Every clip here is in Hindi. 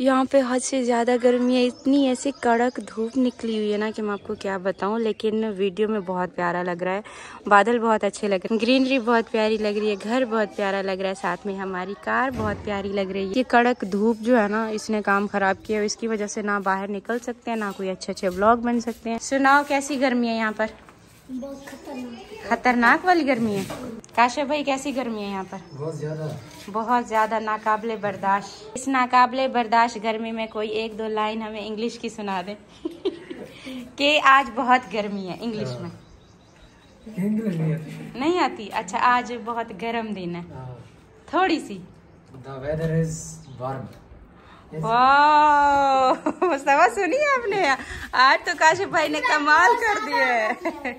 यहाँ पे हद से ज़्यादा गर्मी है, इतनी ऐसे कड़क धूप निकली हुई है ना कि मैं आपको क्या बताऊँ। लेकिन वीडियो में बहुत प्यारा लग रहा है, बादल बहुत अच्छे लग रहे हैं, ग्रीनरी बहुत प्यारी लग रही है, घर बहुत प्यारा लग रहा है, साथ में हमारी कार बहुत प्यारी लग रही है। ये कड़क धूप जो है ना, इसने काम खराब किया, इसकी वजह से ना बाहर निकल सकते हैं, ना कोई अच्छे अच्छे ब्लॉग बन सकते हैं। सुनाओ कैसी गर्मी है यहाँ पर? बहुत खतरनाक वाली गर्मी है। काशिफ भाई कैसी गर्मी है यहाँ पर? बहुत ज्यादा नाकाबिले बर्दाश्त। इस नाकाबिले बर्दाश्त गर्मी में कोई एक दो लाइन हमें इंग्लिश की सुना दे कि आज बहुत गर्मी है। इंग्लिश में नहीं आती? अच्छा, आज बहुत गर्म दिन है, थोड़ी सी। The weather is warm. वाह, मुस्तफा सुनी आपने? आज तो काशिफ भाई ने कमाल कर दिया है।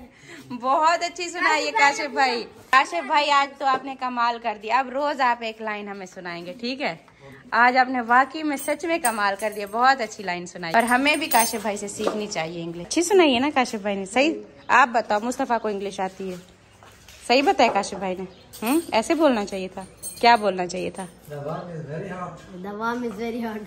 बहुत अच्छी सुनाई है काशिफ भाई। काशिफ भाई आज तो आपने कमाल कर दिया। अब रोज आप एक लाइन हमें सुनाएंगे, ठीक है? आज आपने वाकई में सच में कमाल कर दिया, बहुत अच्छी लाइन सुनाई। और हमें भी काशिफ भाई से सीखनी चाहिए इंग्लिश। अच्छी सुनाई है ना काशिफ भाई ने? सही। आप बताओ, मुस्तफा को इंग्लिश आती है? सही बताया काशिफ भाई ने। ऐसे बोलना चाहिए था, क्या बोलना चाहिए था? The warm is very hot.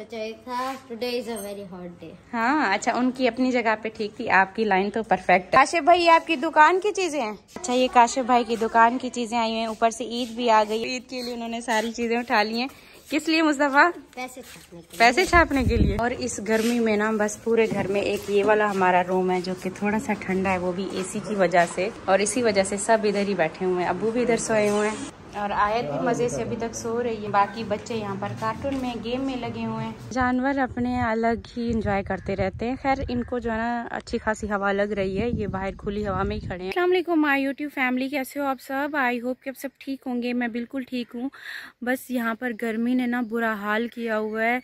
चाहिए था today is a very hot day. हाँ, अच्छा, उनकी अपनी जगह पे ठीक थी, आपकी लाइन तो परफेक्ट है। काशिफ भाई आपकी दुकान की चीजें हैं? अच्छा, ये काशिफ भाई की दुकान की चीजें आई हैं, ऊपर से ईद भी आ गई। ईद के लिए उन्होंने सारी चीजें उठा ली हैं। किस लिए मुस्तफा? पैसे छापने के लिए। पैसे छापने के लिए। और इस गर्मी में ना बस पूरे घर में एक ये वाला हमारा रूम है जो कि थोड़ा सा ठंडा है, वो भी एसी की वजह से। और इसी वजह से सब इधर ही बैठे हुए हैं। अब्बू भी इधर सोए हुए हैं और आयत भी मजे से अभी तक सो रही है। बाकी बच्चे यहाँ पर कार्टून में, गेम में लगे हुए हैं। जानवर अपने अलग ही एंजॉय करते रहते हैं। खैर, इनको जो है ना अच्छी खासी हवा लग रही है, ये बाहर खुली हवा में ही खड़े हैं। अस्सलाम वालेकुम माय यूट्यूब फैमिली, कैसे हो आप सब? आई होप कि आप सब ठीक होंगे। मैं बिल्कुल ठीक हूँ। बस यहाँ पर गर्मी ने ना बुरा हाल किया हुआ है।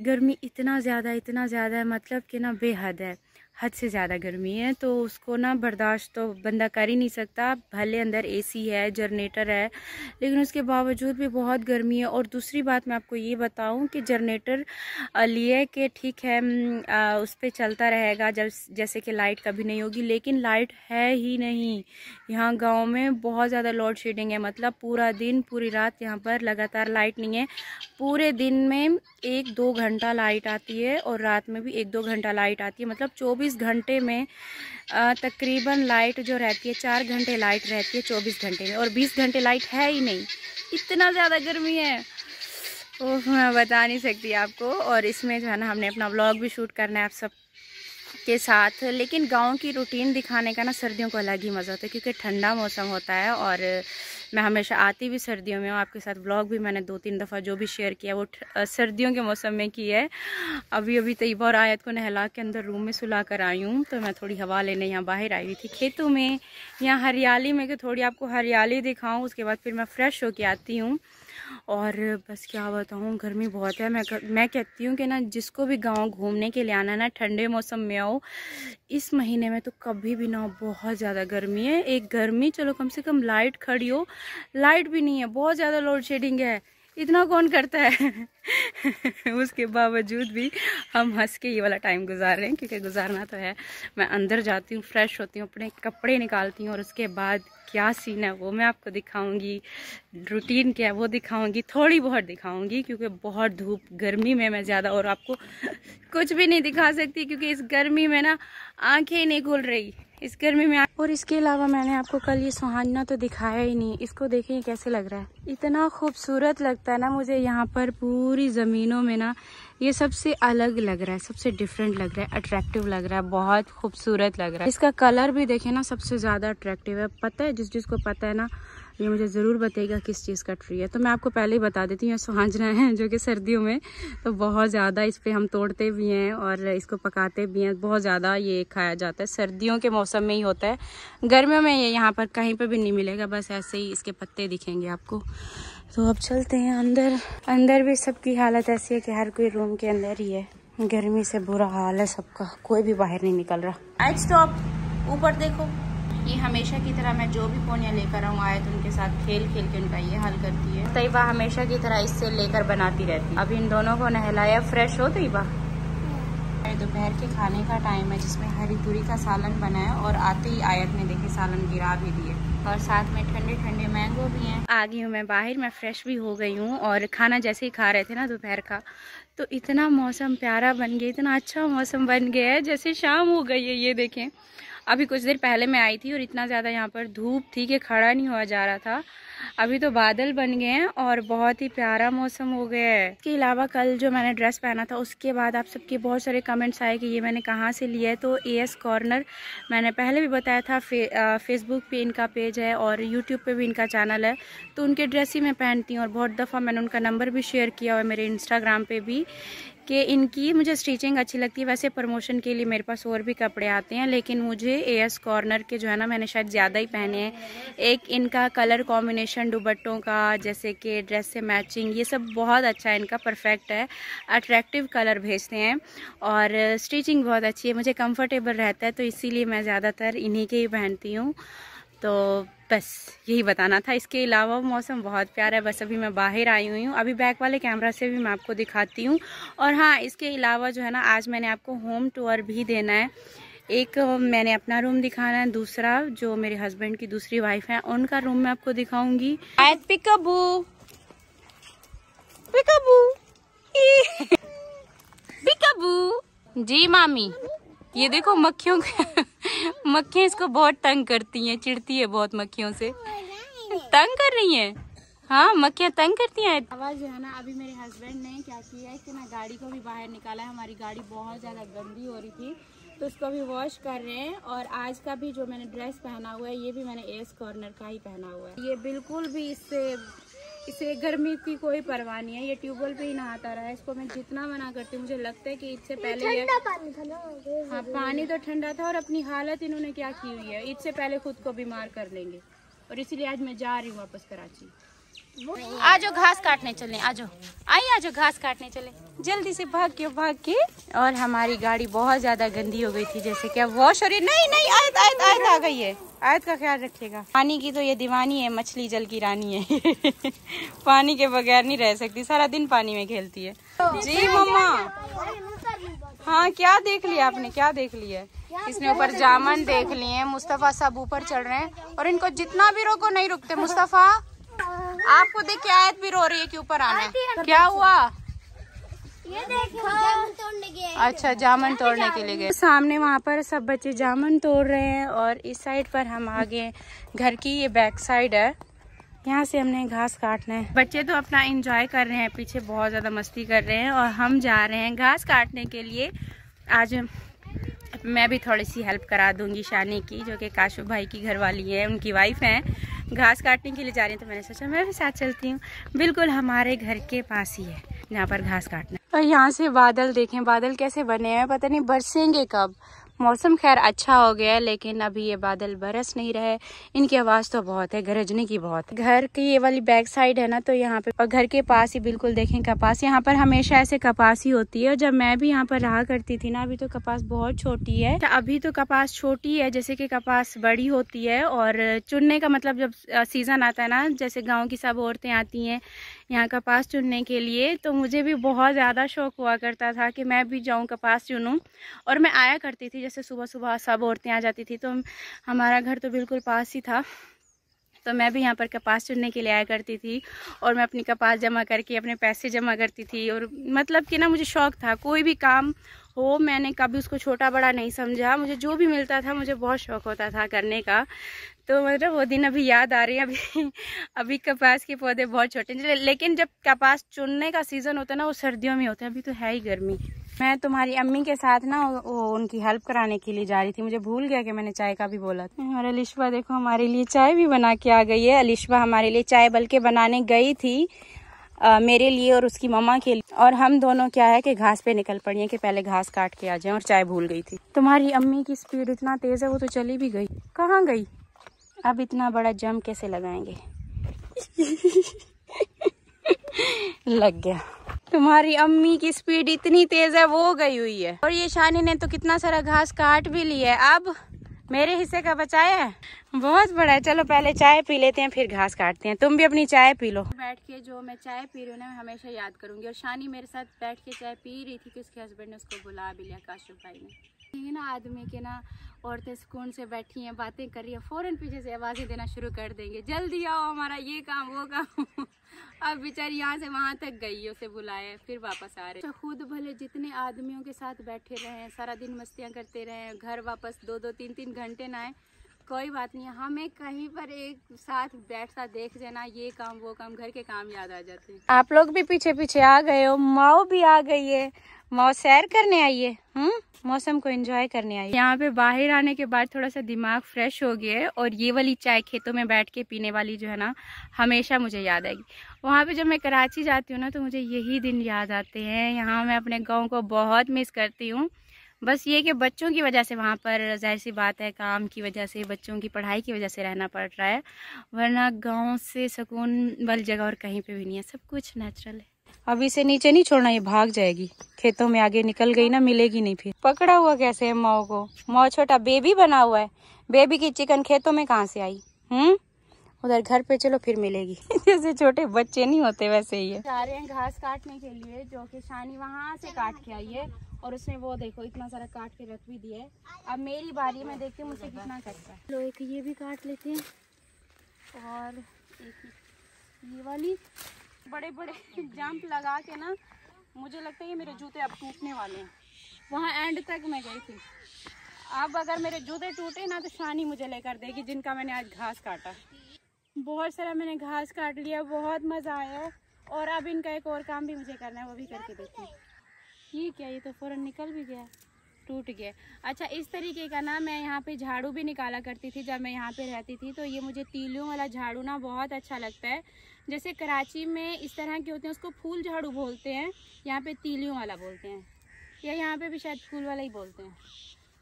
गर्मी इतना ज़्यादा है, मतलब कि ना बेहद है, हद से ज़्यादा गर्मी है। तो उसको ना बर्दाश्त तो बंदा कर ही नहीं सकता। भले अंदर एसी है, जनरेटर है, लेकिन उसके बावजूद भी बहुत गर्मी है। और दूसरी बात मैं आपको ये बताऊं कि जनरेटर लिए कि ठीक है उस पर चलता रहेगा जब जैसे कि लाइट कभी नहीं होगी, लेकिन लाइट है ही नहीं। यहाँ गांव में बहुत ज़्यादा लोड शेडिंग है, मतलब पूरा दिन पूरी रात यहाँ पर लगातार लाइट नहीं है। पूरे दिन में 1-2 घंटा लाइट आती है और रात में भी 1-2 घंटा लाइट आती है। मतलब 24 घंटे में तकरीबन लाइट जो रहती है 4 घंटे लाइट रहती है 24 घंटे में, और 20 घंटे लाइट है ही नहीं। इतना ज़्यादा गर्मी है, ओह मैं बता नहीं सकती आपको। और इसमें जो है ना हमने अपना व्लॉग भी शूट करना है आप सब के साथ। लेकिन गांव की रूटीन दिखाने का ना सर्दियों को अलग ही मज़ा होता है, क्योंकि ठंडा मौसम होता है। और मैं हमेशा आती भी सर्दियों में हूँ। आपके साथ व्लॉग भी मैंने 2-3 दफ़ा जो भी शेयर किया वो सर्दियों के मौसम में की है। अभी तैयबा और आयत को नहला के अंदर रूम में सुला कर आई हूँ, तो मैं थोड़ी हवा लेने यहाँ बाहर आई हुई थी खेतों में, यहाँ हरियाली में, कि थोड़ी आपको हरियाली दिखाऊँ। उसके बाद फिर मैं फ़्रेश होके आती हूँ। और बस क्या बताऊँ, गर्मी बहुत है। मैं कहती हूँ कि ना जिसको भी गांव घूमने के लिए आना है ना, ठंडे मौसम में आओ। इस महीने में तो कभी भी ना, बहुत ज़्यादा गर्मी है। एक गर्मी चलो कम से कम लाइट खड़ी हो, लाइट भी नहीं है, बहुत ज़्यादा लोड शेडिंग है। इतना कौन करता है उसके बावजूद भी हम हंस के ये वाला टाइम गुजार रहे हैं, क्योंकि गुजारना तो है। मैं अंदर जाती हूँ, फ्रेश होती हूँ, अपने कपड़े निकालती हूँ, और उसके बाद क्या सीन है वो मैं आपको दिखाऊंगी। रूटीन क्या है वो दिखाऊंगी, थोड़ी बहुत दिखाऊंगी, क्योंकि बहुत धूप गर्मी में मैं ज़्यादा और आपको कुछ भी नहीं दिखा सकती, क्योंकि इस गर्मी में ना आंखें ही नहीं खुल रही इस गर्मी में। और इसके अलावा मैंने आपको कल ये सुहाना तो दिखाया ही नहीं। इसको देखिए कैसे लग रहा है, इतना खूबसूरत लगता है ना मुझे। यहाँ पर पूरी ज़मीनों में ना ये सबसे अलग लग रहा है, सबसे डिफरेंट लग रहा है, अट्रैक्टिव लग रहा है, बहुत खूबसूरत लग रहा है। इसका कलर भी देखे ना, सबसे ज़्यादा अट्रैक्टिव है। पता है, जिसको पता है ना ये मुझे ज़रूर बताइएगा किस चीज़ का ट्री है। तो मैं आपको पहले ही बता देती हूँ, ये सुहाजना है, जो कि सर्दियों में तो बहुत ज़्यादा इस पर हम तोड़ते भी हैं और इसको पकाते भी हैं। बहुत ज़्यादा ये खाया जाता है, सर्दियों के मौसम में ही होता है। गर्मियों में ये यहाँ पर कहीं पर भी नहीं मिलेगा, बस ऐसे ही इसके पत्ते दिखेंगे आपको। तो अब चलते हैं अंदर। अंदर भी सबकी हालत ऐसी है कि हर कोई रूम के अंदर ही है। गर्मी से बुरा हाल है सबका, कोई भी बाहर नहीं निकल रहा। आई स्टॉप, ऊपर देखो। ये हमेशा की तरह मैं जो भी पोनिया लेकर आऊँ आयत उनके साथ खेल खेल के उनका ये हल करती है। तैयबा हमेशा की तरह इससे लेकर बनाती रहती है। अभी इन दोनों को नहलाया, फ्रेश हो तैयबा। दोपहर के खाने का टाइम है, जिसमें हरी तुरी का सालन बना है, और आते ही आयत ने देखे सालन गिरा भी दिए। और साथ में ठंडे ठंडे मैंगो भी हैं। आ गई हूँ मैं बाहर, मैं फ्रेश भी हो गई हूँ और खाना जैसे ही खा रहे थे ना दोपहर का, तो इतना मौसम प्यारा बन गया, इतना अच्छा मौसम बन गया है जैसे शाम हो गई है। ये देखें, अभी कुछ देर पहले मैं आई थी और इतना ज़्यादा यहाँ पर धूप थी कि खड़ा नहीं हुआ जा रहा था। अभी तो बादल बन गए हैं और बहुत ही प्यारा मौसम हो गया है। इसके अलावा कल जो मैंने ड्रेस पहना था उसके बाद आप सबके बहुत सारे कमेंट्स आए कि ये मैंने कहाँ से लिया है। तो एएस कॉर्नर मैंने पहले भी बताया था, फेसबुक पे इनका पेज है और यूट्यूब पे भी इनका चैनल है, तो उनके ड्रेस ही मैं पहनती हूँ। और बहुत दफ़ा मैंने उनका नंबर भी शेयर किया हुआ है मेरे इंस्टाग्राम पे भी कि इनकी मुझे स्टिचिंग अच्छी लगती है। वैसे प्रमोशन के लिए मेरे पास और भी कपड़े आते हैं, लेकिन मुझे एएस कॉर्नर के जो है ना, मैंने शायद ज़्यादा ही पहने हैं। एक इनका कलर कॉम्बिनेशन दुपट्टों का, जैसे कि ड्रेस से मैचिंग, ये सब बहुत अच्छा है इनका, परफेक्ट है। अट्रैक्टिव कलर भेजते हैं और स्टिचिंग बहुत अच्छी है, मुझे कंफर्टेबल रहता है, तो इसीलिए मैं ज़्यादातर इन्हीं के ही पहनती हूँ। तो बस यही बताना था। इसके अलावा मौसम बहुत प्यारा है। बस अभी मैं बाहर आई हुई हूँ, अभी बैक वाले कैमरा से भी मैं आपको दिखाती हूँ। और हाँ, इसके अलावा जो है ना, आज मैंने आपको होम टूर भी देना है। एक मैंने अपना रूम दिखाना है, दूसरा जो मेरे हस्बैंड की दूसरी वाइफ है उनका रूम मैं आपको दिखाऊंगी। पिकाबू पिकाबू पिकाबू जी मामी, ये देखो मक्खियों मक्खियाँ इसको बहुत तंग करती हैं, चिढ़ती है बहुत, मक्खियों से तंग कर रही हैं। हाँ, मक्खियाँ तंग करती हैं। आवाज जो है ना, अभी मेरे हस्बैंड ने क्या किया है कि ना, गाड़ी को भी बाहर निकाला है। हमारी गाड़ी बहुत ज़्यादा गंदी हो रही थी, तो उसको भी वॉश कर रहे हैं। और आज का भी जो मैंने ड्रेस पहना हुआ है, ये भी मैंने एएस कॉर्नर का ही पहना हुआ है। ये बिल्कुल भी इसे गर्मी की कोई परवाह नहीं है, ये ट्यूबवेल पे ही नहाता रहा है। इसको मैं जितना मना करती हूँ, मुझे लगता है कि इससे पहले ये पानी था ना। हाँ, पानी तो ठंडा था और अपनी हालत इन्होंने क्या की हुई है, इससे पहले खुद को बीमार कर लेंगे। और इसीलिए आज मैं जा रही हूँ वापस कराची। आजो घास काटने चले, आजो आजो घास काटने चले, जल्दी से भाग के। और हमारी गाड़ी बहुत ज्यादा गंदी हो गई थी, जैसे क्या वॉश हो रही। नहीं आयत आ गई है, आयत का ख्याल रखिएगा। पानी की तो ये दीवानी है, मछली जल की रानी है पानी के बगैर नहीं रह सकती, सारा दिन पानी में खेलती है। जी मम्मा। हाँ, क्या देख लिया आपने, क्या देख लिया? इसने ऊपर जामन देख लिए, मुस्तफा सब ऊपर चढ़ रहे हैं और इनको जितना भी रोको नहीं रुकते। मुस्तफा, आपको देख के आयत भी रो रही है कि ऊपर आना है। क्या हुआ? ये देखो, जामुन तोड़ने गए। अच्छा, जामुन तोड़ने के लिए गए। सामने वहाँ पर सब बच्चे जामुन तोड़ रहे हैं और इस साइड पर हम आगे, घर की ये बैक साइड है, यहाँ से हमने घास काटना है। बच्चे तो अपना एंजॉय कर रहे हैं, पीछे बहुत ज़्यादा मस्ती कर रहे हैं और हम जा रहे हैं घास काटने के लिए। आज मैं भी थोड़ी सी हेल्प करा दूंगी शानी की, जो कि काशु भाई की घरवाली है, उनकी वाइफ है। घास काटने के लिए जा रही हैं, तो मैंने सोचा मैं भी साथ चलती हूँ। बिल्कुल हमारे घर के पास ही है जहाँ पर घास काटना। और यहाँ से बादल देखें, बादल कैसे बने हैं, पता नहीं बरसेंगे कब। मौसम खैर अच्छा हो गया है, लेकिन अभी ये बादल बरस नहीं रहे। इनकी आवाज़ तो बहुत है, गरजने की बहुत है। घर की ये वाली बैक साइड है ना, तो यहाँ पे, और घर के पास ही बिल्कुल देखें कपास, यहाँ पर हमेशा ऐसे कपास ही होती है। और जब मैं भी यहाँ पर रहा करती थी ना, अभी तो कपास बहुत छोटी है। अभी तो कपास छोटी है, जैसे कि कपास बड़ी होती है। और चुनने का मतलब जब सीजन आता है ना, जैसे गाँव की सब औरतें आती हैं यहाँ कपास चुनने के लिए, तो मुझे भी बहुत ज़्यादा शौक हुआ करता था कि मैं भी जाऊँ कपास चुनूँ। और मैं आया करती थी, जैसे सुबह सुबह सब औरतें आ जाती थी, तो हमारा घर तो बिल्कुल पास ही था, तो मैं भी यहाँ पर कपास चुनने के लिए आया करती थी। और मैं अपनी कपास जमा करके अपने पैसे जमा करती थी। और मतलब कि ना, मुझे शौक था, कोई भी काम हो मैंने कभी उसको छोटा बड़ा नहीं समझा, मुझे जो भी मिलता था मुझे बहुत शौक होता था करने का। तो मतलब वो दिन अभी याद आ रही है। अभी कपास के पौधे बहुत छोटे, लेकिन जब कपास चुनने का सीज़न होता है ना, वो सर्दियों में होता है, अभी तो है ही गर्मी। मैं तुम्हारी अम्मी के साथ ना वो उनकी हेल्प कराने के लिए जा रही थी, मुझे भूल गया कि मैंने चाय का भी बोला था। और अलिशबा देखो हमारे लिए चाय भी बना के आ गई है। अलिशबा हमारे लिए चाय बल्कि बनाने गई थी, मेरे लिए और उसकी मम्मा के लिए। और हम दोनों क्या है कि घास पे निकल पड़ी हैं कि पहले घास काट के आ जाएं, और चाय भूल गई थी। तुम्हारी अम्मी की स्पीड इतना तेज है, वो तो चली भी गई। कहाँ गई? अब इतना बड़ा जम कैसे लगाएंगे लग गया। तुम्हारी अम्मी की स्पीड इतनी तेज है, वो गई हुई है। और ये शानी ने तो कितना सारा घास काट भी लिया है, अब मेरे हिस्से का बचाया है, बहुत बड़ा है। चलो पहले चाय पी लेते हैं, फिर घास काटते हैं। तुम भी अपनी चाय पी लो। बैठ के जो मैं चाय पी रही हूँ ना, मैं हमेशा याद करूंगी। और शानी मेरे साथ बैठ के चाय पी रही थी कि उसके हस्बैंड ने उसको बुला भी लिया, काशुफ भाई ने। है ना आदमी के ना, औरतें सुकून से बैठी हैं, बातें कर रही हैं, फौरन पीछे से आवाज़ें देना शुरू कर देंगे, जल्दी आओ हमारा ये काम वो काम। अब बेचारी यहाँ से वहाँ तक गई है, उसे बुलाया फिर वापस आ रहे। खुद भले जितने आदमियों के साथ बैठे रहें, सारा दिन मस्तियाँ करते रहें, घर वापस 2-2 3-3 घंटे ना आए, कोई बात नहीं। हमें कहीं पर एक साथ बैठता देख जाना, ये काम वो काम, घर के काम याद आ जाते हैं। आप लोग भी पीछे पीछे आ गए हो, माओ भी आ गई है, माओ सैर करने आई है, मौसम को एंजॉय करने आई है। यहाँ पे बाहर आने के बाद थोड़ा सा दिमाग फ्रेश हो गया है, और ये वाली चाय खेतों में बैठ के पीने वाली जो है ना, हमेशा मुझे याद आएगी। वहाँ पे जब मैं कराची जाती हूँ ना, तो मुझे यही दिन याद आते हैं। यहाँ मैं अपने गाँव को बहुत मिस करती हूँ। बस ये कि बच्चों की वजह से वहाँ पर जाहिर सी बात है, काम की वजह से, बच्चों की पढ़ाई की वजह से रहना पड़ रहा है, वरना गांव से सुकून वाली जगह और कहीं पे भी नहीं है, सब कुछ नेचुरल है। अब इसे नीचे नहीं छोड़ना, ये भाग जाएगी खेतों में, आगे निकल गई ना मिलेगी नहीं फिर। पकड़ा हुआ कैसे है माओ को, माओ छोटा बेबी बना हुआ है, बेबी की चिकन खेतों में कहाँ से आई? उधर घर पे चलो फिर मिलेगी। जैसे छोटे बच्चे नहीं होते वैसे ही है। जा रहे हैं घास काटने के लिए, जो कि शानी वहाँ से काट के आई है, और उसने वो देखो इतना सारा काट के रख भी दिया है। अब मेरी बारी में देखती हूँ मुझसे कितना कटता है। लो एक ये भी काट लेते हैं, और एक ये वाली। बड़े बड़े जंप लगा के ना, मुझे लगता है ये मेरे जूते अब टूटने वाले हैं। वहाँ एंड तक मैं गई थी, अब अगर मेरे जूते टूटे ना तो शानी मुझे लेकर देगी, जिनका मैंने आज घास काटा। बहुत सारा मैंने घास काट लिया, बहुत मज़ा आया, और अब इनका एक और काम भी मुझे करना है, वो भी करके देखती हूँ। ये क्या, ये तो फ़ौरन निकल भी गया, टूट गया। अच्छा, इस तरीके का ना मैं यहाँ पे झाड़ू भी निकाला करती थी जब मैं यहाँ पे रहती थी। तो ये मुझे तीलियों वाला झाड़ू ना बहुत अच्छा लगता है। जैसे कराची में इस तरह के होते हैं, उसको फूल झाड़ू बोलते हैं, यहाँ पे तीलियों वाला बोलते हैं, या यहाँ पे भी शायद फूल वाला ही बोलते हैं।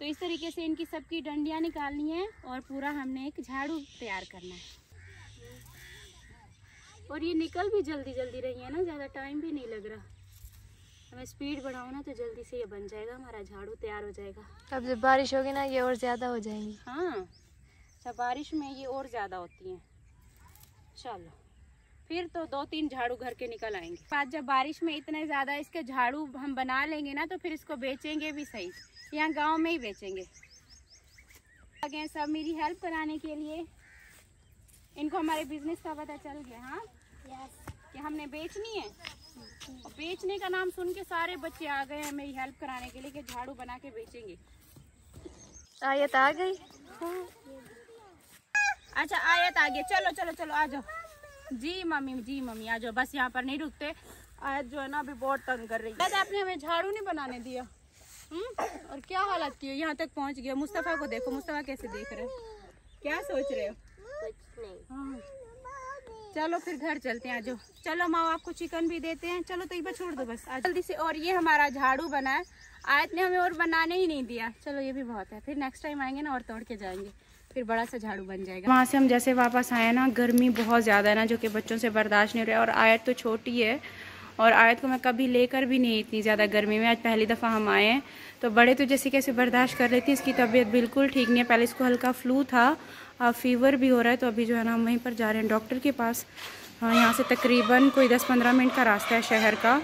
तो इस तरीके से इनकी सबकी डंडियाँ निकालनी है, और पूरा हमने एक झाड़ू तैयार करना है। और ये निकल भी जल्दी जल्दी रही है ना, ज़्यादा टाइम भी नहीं लग रहा। हमें स्पीड बढ़ाओ ना, तो जल्दी से ये बन जाएगा, हमारा झाड़ू तैयार हो जाएगा। अब जब बारिश होगी ना, ये और ज़्यादा हो जाएंगी। हाँ, अच्छा, बारिश में ये और ज़्यादा होती हैं। चलो फिर तो 2-3 झाड़ू घर के निकल आएंगे। बाद जब बारिश में इतने ज़्यादा इसके झाड़ू हम बना लेंगे ना, तो फिर इसको बेचेंगे भी सही, यहाँ गाँव में ही बेचेंगे। आगे सब मेरी हेल्प कराने के लिए, इनको हमारे बिजनेस का पता चल गया। हाँ, कि हमने बेचनी है, और बेचने का नाम सुन के सारे बच्चे आ गए हैं मेरी हेल्प कराने के लिए, कि झाड़ू बना के बेचेंगे। आयत आ गई। अच्छा, आयत आ गई, चलो चलो चलो आ जाओ। जी मम्मी आ जाओ, बस यहाँ पर नहीं रुकते। आयत जो है ना अभी बहुत तंग कर रही है। आपने हमें झाड़ू नहीं बनाने दिया, और क्या हालत की, यहाँ तक पहुँच गया। मुस्तफ़ा को देखो, मुस्तफ़ा कैसे देख रहे हो, क्या सोच रहे हो? हाँ, चलो फिर घर चलते हैं, आ जाओ। चलो माँ, आपको चिकन भी देते हैं, चलो तो ये छोड़ दो बस जल्दी से। और ये हमारा झाड़ू बना है, आयत ने हमें और बनाने ही नहीं दिया। चलो ये भी बहुत है, फिर नेक्स्ट टाइम आएंगे ना और तोड़ के जाएंगे, फिर बड़ा सा झाड़ू बन जाएगा। वहाँ से हम जैसे वापस आए ना, गर्मी बहुत ज़्यादा है ना, जो कि बच्चों से बर्दाश्त नहीं हो रहा है। और आयत तो छोटी है, और आयत को मैं कभी लेकर भी नहीं इतनी ज़्यादा गर्मी में, आज पहली दफ़ा हम आए हैं। तो बड़े तो जैसे कैसे बर्दाश्त कर लेती हैं, इसकी तबीयत बिल्कुल ठीक नहीं है। पहले इसको हल्का फ्लू था, अब फीवर भी हो रहा है। तो अभी जो है ना हम वहीं पर जा रहे हैं डॉक्टर के पास। हाँ, यहाँ से तकरीबन कोई 10-15 मिनट का रास्ता है शहर का,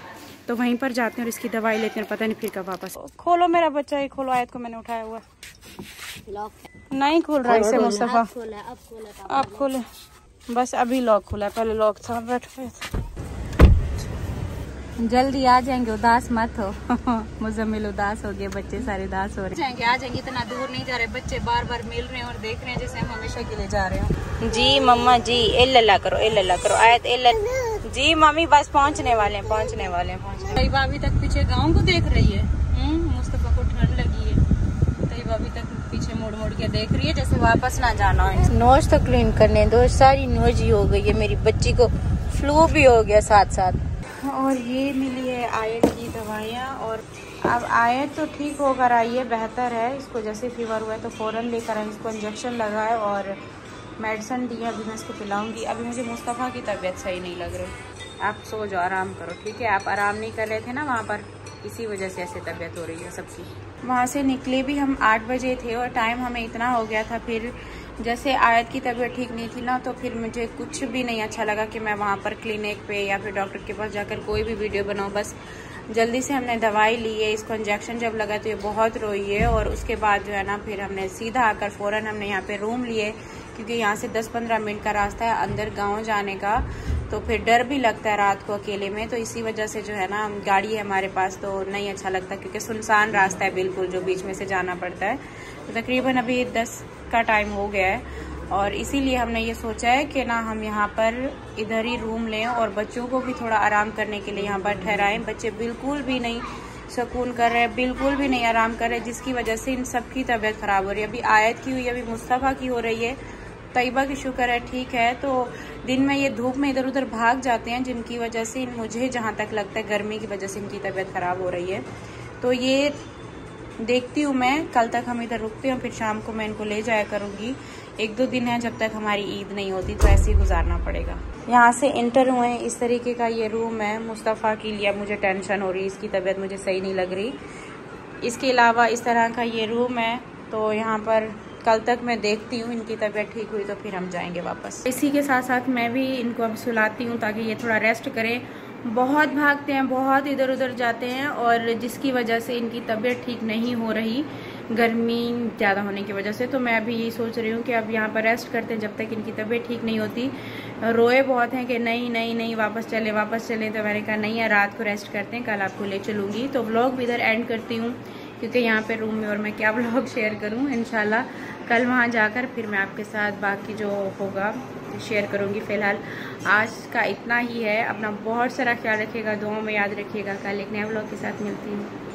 तो वहीं पर जाते हैं और इसकी दवाई लेते हैं, पता नहीं फिर कब वापस। खोलो मेरा बच्चा, ही खोलो, आयत को मैंने उठाया हुआ नहीं खुल रहा इसे। मुस्तफ़ा अब खोले, बस अभी लॉक खुला है, पहले लॉक था। बैठो, जल्दी आ जाएंगे, उदास मत हो। मुजम्मिल उदास हो गए, बच्चे सारे उदास हो रहे हैं। आ जाएंगे, इतना दूर नहीं जा रहे, बच्चे बार बार मिल रहे हैं और देख रहे हैं जैसे हम हमेशा के लिए जा रहे हो। जी मम्मा जी, एल्ला करो, एल्ला करो, आयत एल्ला। जी मम्मी, बस पहुंचने वाले हैं, पहुंचने वाले हैं। तैयबा अभी तक पीछे गाँव को देख रही है। मुस्तफा को ठंड लगी है, तैयबा अभी तक पीछे मुड़ मुड़ के देख रही है, जैसे वापस ना जाना हो। नोज तो क्लीन करने दो, सारी नोज ही हो गई है, मेरी बच्ची को फ्लू भी हो गया साथ साथ। और ये मिली है आयत की दवाइयाँ, और अब आयत तो ठीक होकर आई है, बेहतर है। इसको जैसे फीवर हुआ है तो फ़ौरन लेकर आई, इसको इंजेक्शन लगाए और मेडिसिन दी, अभी मैं इसको पिलाऊंगी। अभी मुझे मुस्तफ़ा की तबीयत सही नहीं लग रही। आप सो जाओ, आराम करो, ठीक है? आप आराम नहीं कर रहे थे ना वहाँ पर, इसी वजह से ऐसे तबीयत हो रही है सबकी। वहाँ से निकले भी हम 8 बजे थे, और टाइम हमें इतना हो गया था फिर जैसे आयत की तबीयत ठीक नहीं थी ना, तो फिर मुझे कुछ भी नहीं अच्छा लगा कि मैं वहाँ पर क्लिनिक पे या फिर डॉक्टर के पास जाकर कोई भी वीडियो बनाऊँ। बस जल्दी से हमने दवाई ली है, इसको इंजेक्शन जब लगा तो ये बहुत रोई है। और उसके बाद जो है ना फिर हमने सीधा आकर फ़ौरन हमने यहाँ पे रूम लिए, क्योंकि यहाँ से 10-15 मिनट का रास्ता है अंदर गाँव जाने का, तो फिर डर भी लगता है रात को अकेले में। तो इसी वजह से जो है ना, गाड़ी है हमारे पास तो नहीं अच्छा लगता, क्योंकि सुनसान रास्ता है बिल्कुल, जो बीच में से जाना पड़ता है। तो तकरीबन अभी 10 का टाइम हो गया है, और इसीलिए हमने ये सोचा है कि ना हम यहाँ पर इधर ही रूम लें और बच्चों को भी थोड़ा आराम करने के लिए यहाँ पर ठहराएं। बच्चे बिल्कुल भी नहीं सुकून कर रहे हैं, बिल्कुल भी नहीं आराम कर रहे, जिसकी वजह से इन सब की तबीयत ख़राब हो रही है। अभी आयत की हुई, अभी मुस्तफ़ा की हो रही है, तैयबा की शुक्र है ठीक है। तो दिन में ये धूप में इधर उधर भाग जाते हैं, जिनकी वजह से मुझे जहाँ तक लगता है गर्मी की वजह से इनकी तबीयत ख़राब हो रही है। तो ये देखती हूँ मैं, कल तक हम इधर रुकते हैं, फिर शाम को मैं इनको ले जाया करूँगी। 1-2 दिन है जब तक हमारी ईद नहीं होती, तो ऐसे ही गुजारना पड़ेगा। यहाँ से इंटर हुए हैं, इस तरीके का ये रूम है। मुस्तफ़ा के लिए मुझे टेंशन हो रही है, इसकी तबीयत मुझे सही नहीं लग रही। इसके अलावा इस तरह का ये रूम है। तो यहाँ पर कल तक मैं देखती हूँ, इनकी तबीयत ठीक हुई तो फिर हम जाएंगे वापस। इसी के साथ साथ मैं भी इनको अब सुलाती हूँ, ताकि ये थोड़ा रेस्ट करें। बहुत भागते हैं, बहुत इधर उधर जाते हैं, और जिसकी वजह से इनकी तबीयत ठीक नहीं हो रही, गर्मी ज़्यादा होने की वजह से। तो मैं अभी यही सोच रही हूँ कि अब यहाँ पर रेस्ट करते हैं जब तक इनकी तबीयत ठीक नहीं होती। रोए बहुत हैं कि नहीं नहीं नहीं वापस चले वापस चले, तो मैंने कहा नहीं है, रात को रेस्ट करते हैं, कल आपको ले चलूँगी। तो व्लॉग भी इधर एंड करती हूँ, क्योंकि यहाँ पे रूम में और मैं क्या व्लॉग शेयर करूँ। इंशाल्लाह कल वहाँ जाकर फिर मैं आपके साथ बाकी जो होगा शेयर करूँगी। फ़िलहाल आज का इतना ही है। अपना बहुत सारा ख्याल रखिएगा, दुआओं में याद रखिएगा। कल एक नए व्लॉग के साथ मिलती हूँ।